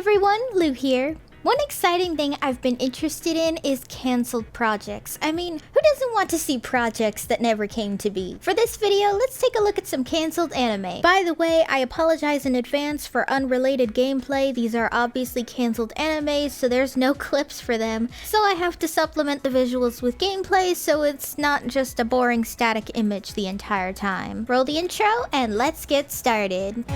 everyone, Lou here. One exciting thing I've been interested in is cancelled projects. I mean, who doesn't want to see projects that never came to be? For this video, let's take a look at some cancelled anime. By the way, I apologize in advance for unrelated gameplay. These are obviously cancelled animes, so there's no clips for them. So I have to supplement the visuals with gameplay, so it's not just a boring static image the entire time. Roll the intro, and let's get started.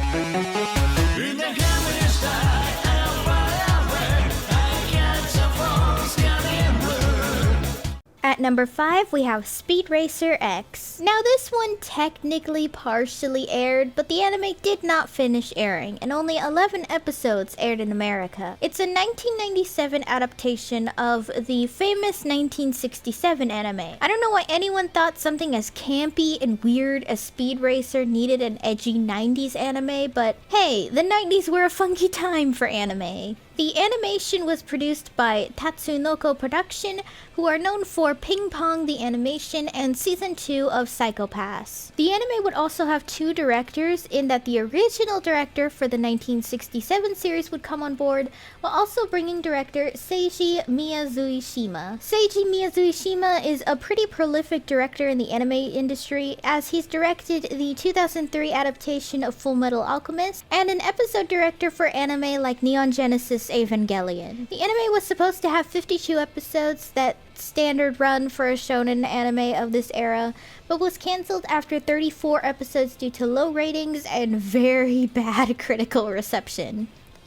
At number 5, we have Speed Racer X. Now this one technically partially aired, but the anime did not finish airing, and only 11 episodes aired in America. It's a 1997 adaptation of the famous 1967 anime. I don't know why anyone thought something as campy and weird as Speed Racer needed an edgy 90s anime, but hey, the 90s were a funky time for anime. The animation was produced by Tatsunoko Production, who are known for Ping Pong the Animation and Season 2 of Psycho Pass. The anime would also have two directors, in that the original director for the 1967 series would come on board, while also bringing director Seiji Miyazuishima. Seiji Miyazuishima is a pretty prolific director in the anime industry, as he's directed the 2003 adaptation of Full Metal Alchemist, and an episode director for anime like Neon Genesis Evangelion. The anime was supposed to have 52 episodes, that standard run for a shonen anime of this era, but was cancelled after 34 episodes due to low ratings and very bad critical reception.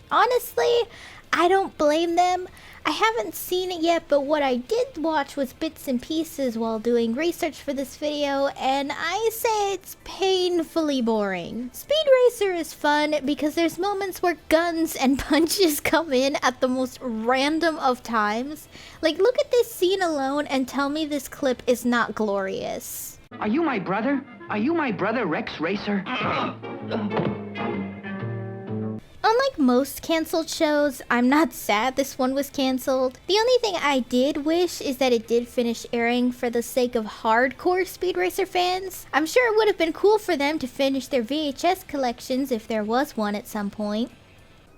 Honestly, I don't blame them. I haven't seen it yet, but what I did watch was bits and pieces while doing research for this video, and I say it's painfully boring. Speed Racer is fun because there's moments where guns and punches come in at the most random of times. Like, look at this scene alone and tell me this clip is not glorious. Are you my brother? Are you my brother, Rex Racer? Unlike most cancelled shows, I'm not sad this one was cancelled. The only thing I did wish is that it did finish airing for the sake of hardcore Speed Racer fans. I'm sure it would have been cool for them to finish their VHS collections if there was one at some point.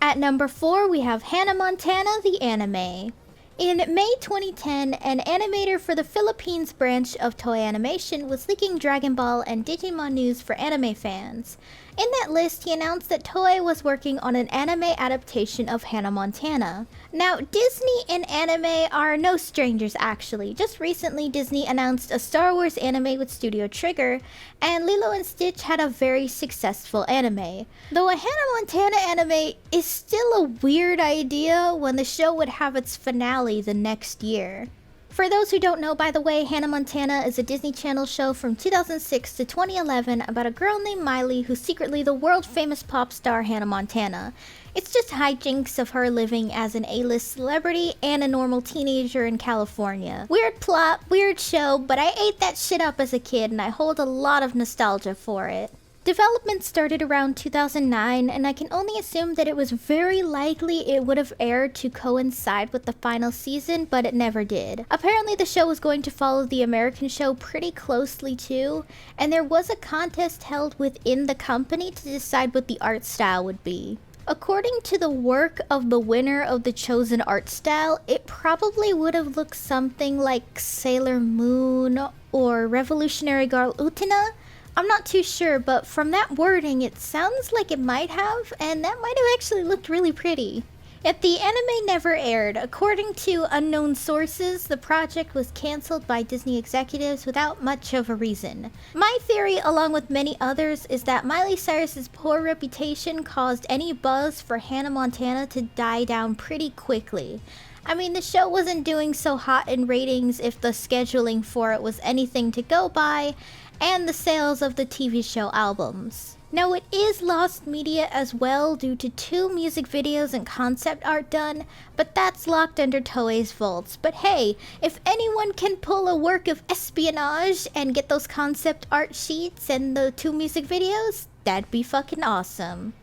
At number 4, we have Hannah Montana the Anime. In May 2010, an animator for the Philippines branch of Toei Animation was leaking Dragon Ball and Digimon news for anime fans. In that list, he announced that Toei was working on an anime adaptation of Hannah Montana. Now, Disney and anime are no strangers actually. Just recently, Disney announced a Star Wars anime with Studio Trigger, and Lilo and Stitch had a very successful anime. Though a Hannah Montana anime is still a weird idea when the show would have its finale the next year. For those who don't know, by the way, Hannah Montana is a Disney Channel show from 2006 to 2011 about a girl named Miley who's secretly the world-famous pop star Hannah Montana. It's just hijinks of her living as an A-list celebrity and a normal teenager in California. Weird plot, weird show, but I ate that shit up as a kid and I hold a lot of nostalgia for it. Development started around 2009, and I can only assume that it was very likely it would have aired to coincide with the final season, but it never did. Apparently the show was going to follow the American show pretty closely too, and there was a contest held within the company to decide what the art style would be. According to the work of the winner of the chosen art style, it probably would have looked something like Sailor Moon or Revolutionary Girl Utena. I'm not too sure, but from that wording, it sounds like it might have, and that might have actually looked really pretty. Yet the anime never aired. According to unknown sources, the project was cancelled by Disney executives without much of a reason. My theory, along with many others, is that Miley Cyrus's poor reputation caused any buzz for Hannah Montana to die down pretty quickly. I mean, the show wasn't doing so hot in ratings if the scheduling for it was anything to go by, and the sales of the TV show albums. Now, it is lost media as well due to 2 music videos and concept art done, but that's locked under Toei's vaults. But hey, if anyone can pull a work of espionage and get those concept art sheets and the 2 music videos, that'd be fucking awesome.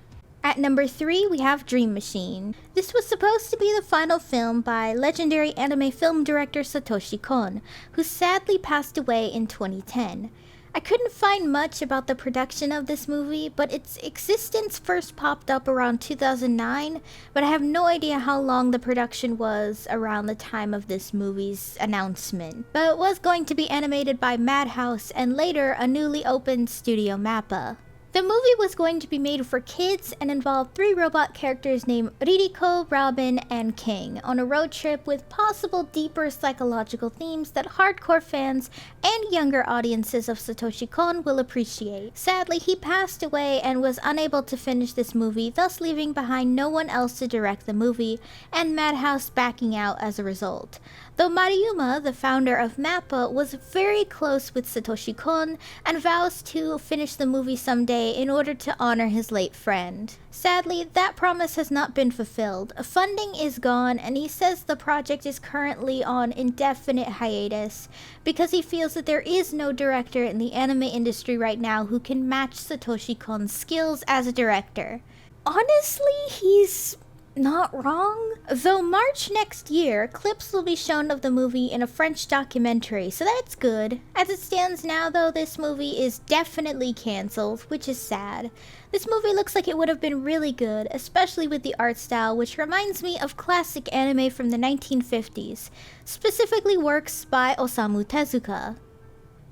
At number 3, we have Dream Machine. This was supposed to be the final film by legendary anime film director Satoshi Kon, who sadly passed away in 2010. I couldn't find much about the production of this movie, but its existence first popped up around 2009, but I have no idea how long the production was around the time of this movie's announcement. But it was going to be animated by Madhouse and later a newly opened Studio Mappa. The movie was going to be made for kids and involved 3 robot characters named Ririko, Robin, and King on a road trip with possible deeper psychological themes that hardcore fans and younger audiences of Satoshi Kon will appreciate. Sadly, he passed away and was unable to finish this movie, thus leaving behind no one else to direct the movie, and Madhouse backing out as a result. Though Mariyuma, the founder of Mappa, was very close with Satoshi Kon and vows to finish the movie someday in order to honor his late friend. Sadly, that promise has not been fulfilled. Funding is gone, and he says the project is currently on indefinite hiatus because he feels that there is no director in the anime industry right now who can match Satoshi Kon's skills as a director. Honestly, he's not wrong. Though March next year, clips will be shown of the movie in a French documentary, so that's good. As it stands now though, this movie is definitely cancelled, which is sad. This movie looks like it would have been really good, especially with the art style, which reminds me of classic anime from the 1950s, specifically works by Osamu Tezuka.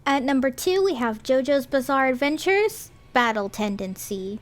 At number 2, we have JoJo's Bizarre Adventures, Battle Tendency.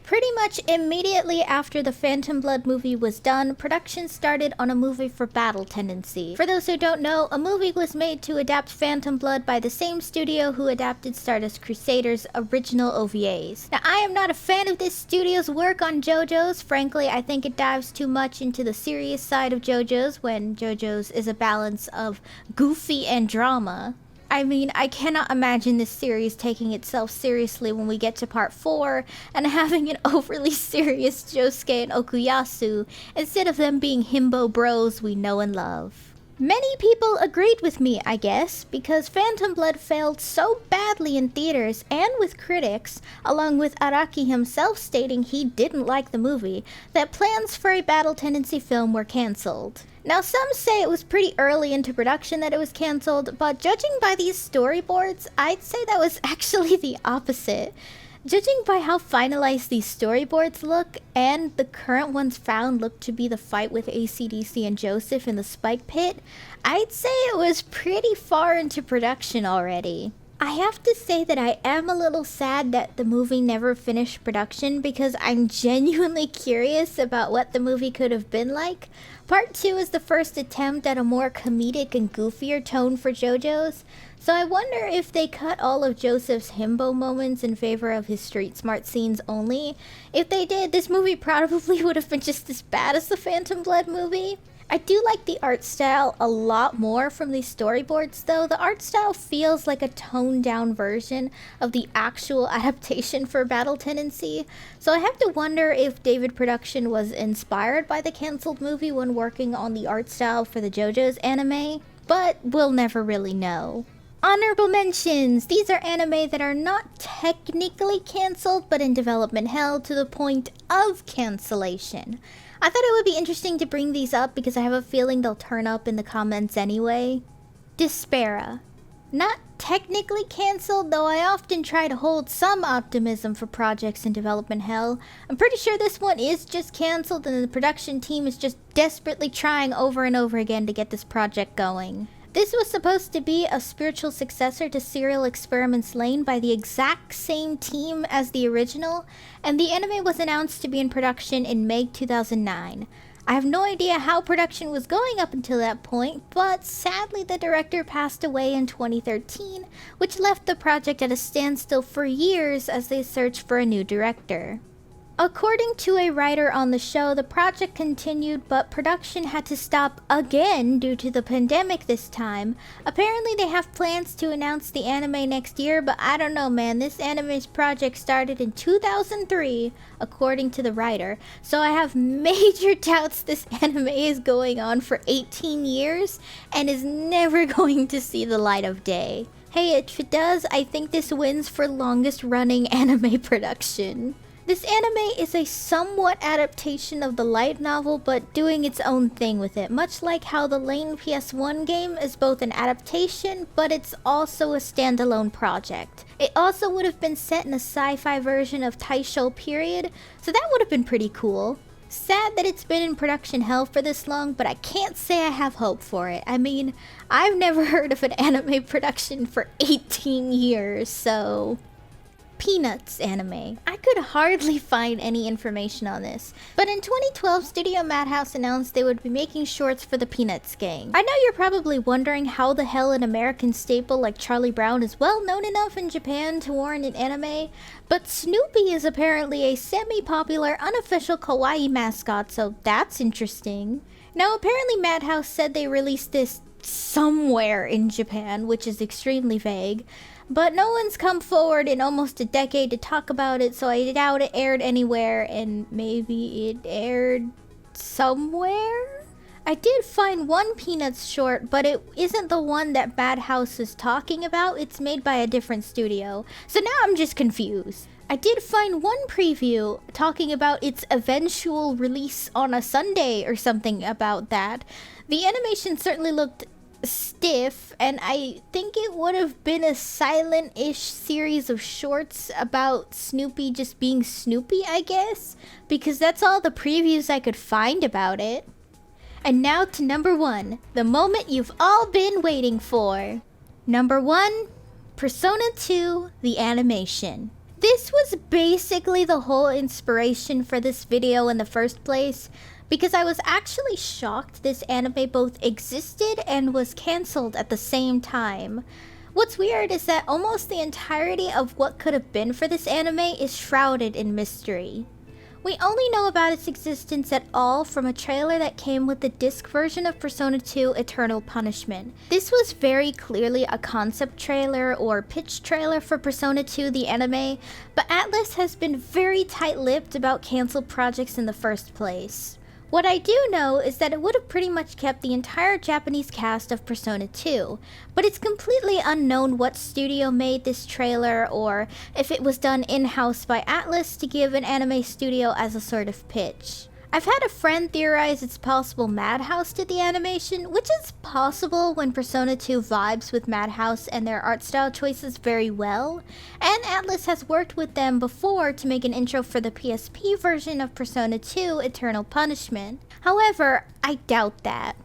Pretty much immediately after the Phantom Blood movie was done, production started on a movie for Battle Tendency. For those who don't know, a movie was made to adapt Phantom Blood by the same studio who adapted Stardust Crusaders' original OVAs. Now, I am not a fan of this studio's work on JoJo's. Frankly, I think it dives too much into the serious side of JoJo's when JoJo's is a balance of goofy and drama. I mean, I cannot imagine this series taking itself seriously when we get to part 4 and having an overly serious Josuke and Okuyasu instead of them being himbo bros we know and love. Many people agreed with me, I guess, because Phantom Blood failed so badly in theaters and with critics, along with Araki himself stating he didn't like the movie, that plans for a Battle Tendency film were cancelled. Now, some say it was pretty early into production that it was cancelled, but judging by these storyboards, I'd say that was actually the opposite. Judging by how finalized these storyboards look, and the current ones found look to be the fight with AC/DC and Joseph in the Spike Pit, I'd say it was pretty far into production already. I have to say that I am a little sad that the movie never finished production because I'm genuinely curious about what the movie could have been like. Part 2 is the first attempt at a more comedic and goofier tone for JoJo's, so I wonder if they cut all of Joseph's himbo moments in favor of his street smart scenes only. If they did, this movie probably would have been just as bad as the Phantom Blood movie. I do like the art style a lot more from these storyboards though. The art style feels like a toned down version of the actual adaptation for Battle Tendency, so I have to wonder if David Production was inspired by the cancelled movie when working on the art style for the JoJo's anime, but we'll never really know. Honorable mentions! These are anime that are not technically cancelled but in development hell to the point of cancellation. I thought it would be interesting to bring these up because I have a feeling they'll turn up in the comments anyway. Despera. Not technically cancelled, though I often try to hold some optimism for projects in development hell. I'm pretty sure this one is just cancelled and the production team is just desperately trying over and over again to get this project going. This was supposed to be a spiritual successor to Serial Experiments Lain by the exact same team as the original, and the anime was announced to be in production in May 2009. I have no idea how production was going up until that point, but sadly the director passed away in 2013, which left the project at a standstill for years as they searched for a new director. According to a writer on the show, the project continued, but production had to stop again due to the pandemic this time. Apparently they have plans to announce the anime next year, but I don't know, man. This anime's project started in 2003, according to the writer, so I have major doubts this anime is going on for 18 years and is never going to see the light of day. Hey, if it does, I think this wins for longest running anime production. This anime is a somewhat adaptation of the light novel, but doing its own thing with it, much like how the Lane PS1 game is both an adaptation, but it's also a standalone project. It also would have been set in a sci-fi version of Taisho period, so that would have been pretty cool. Sad that it's been in production hell for this long, but I can't say I have hope for it. I mean, I've never heard of an anime production for 18 years, so... Peanuts anime. I could hardly find any information on this, but in 2012, Studio Madhouse announced they would be making shorts for the Peanuts gang. I know you're probably wondering how the hell an American staple like Charlie Brown is well known enough in Japan to warrant an anime, but Snoopy is apparently a semi-popular unofficial kawaii mascot, so that's interesting. Now apparently Madhouse said they released this somewhere in Japan, which is extremely vague. But no one's come forward in almost a decade to talk about it, so I doubt it aired anywhere, and maybe it aired somewhere? I did find one Peanuts short, but it isn't the one that Madhouse is talking about. It's made by a different studio. So now I'm just confused. I did find one preview talking about its eventual release on a Sunday or something about that. The animation certainly looked stiff, and I think it would have been a silent-ish series of shorts about Snoopy just being Snoopy, I guess, because that's all the previews I could find about it. And now to number 1, the moment you've all been waiting for. Number 1, Persona 2, the animation. This was basically the whole inspiration for this video in the first place, because I was actually shocked this anime both existed and was cancelled at the same time. What's weird is that almost the entirety of what could have been for this anime is shrouded in mystery. We only know about its existence at all from a trailer that came with the disc version of Persona 2 Eternal Punishment. This was very clearly a concept trailer or pitch trailer for Persona 2 the anime, but Atlus has been very tight-lipped about cancelled projects in the first place. What I do know is that it would have pretty much kept the entire Japanese cast of Persona 2, but it's completely unknown what studio made this trailer or if it was done in-house by Atlus to give an anime studio as a sort of pitch. I've had a friend theorize it's possible Madhouse did the animation, which is possible when Persona 2 vibes with Madhouse and their art style choices very well, and Atlus has worked with them before to make an intro for the PSP version of Persona 2 Eternal Punishment. However, I doubt that.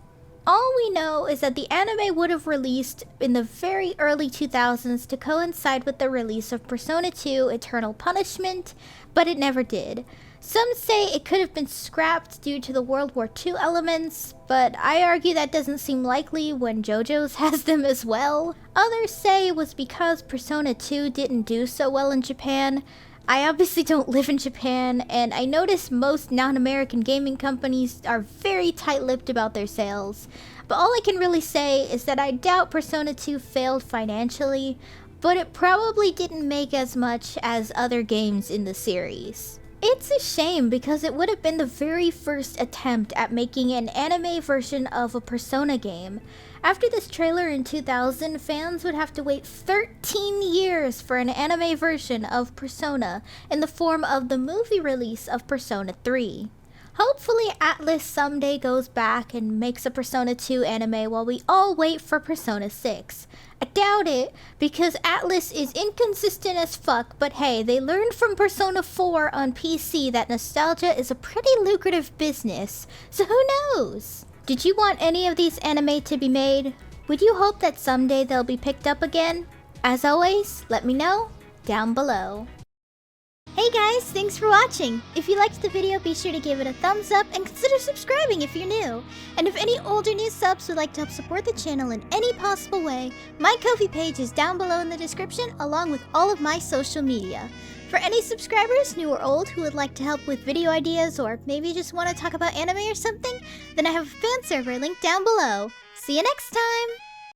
All we know is that the anime would have released in the very early 2000s to coincide with the release of Persona 2 Eternal Punishment, but it never did. Some say it could have been scrapped due to the World War II elements, but I argue that doesn't seem likely when JoJos has them as well. Others say it was because Persona 2 didn't do so well in Japan. I obviously don't live in Japan, and I notice most non-American gaming companies are very tight-lipped about their sales. But all I can really say is that I doubt Persona 2 failed financially, but it probably didn't make as much as other games in the series. It's a shame because it would have been the very first attempt at making an anime version of a Persona game. After this trailer in 2000, fans would have to wait 13 years for an anime version of Persona in the form of the movie release of Persona 3. Hopefully Atlus someday goes back and makes a Persona 2 anime while we all wait for Persona 6. I doubt it, because Atlus is inconsistent as fuck, but hey, they learned from Persona 4 on PC that nostalgia is a pretty lucrative business, so who knows? Did you want any of these anime to be made? Would you hope that someday they'll be picked up again? As always, let me know down below. Hey guys, thanks for watching! If you liked the video, be sure to give it a thumbs up and consider subscribing if you're new! And if any older new subs would like to help support the channel in any possible way, my Ko-fi page is down below in the description along with all of my social media. For any subscribers, new or old, who would like to help with video ideas or maybe just want to talk about anime or something, then I have a fan server linked down below. See you next time!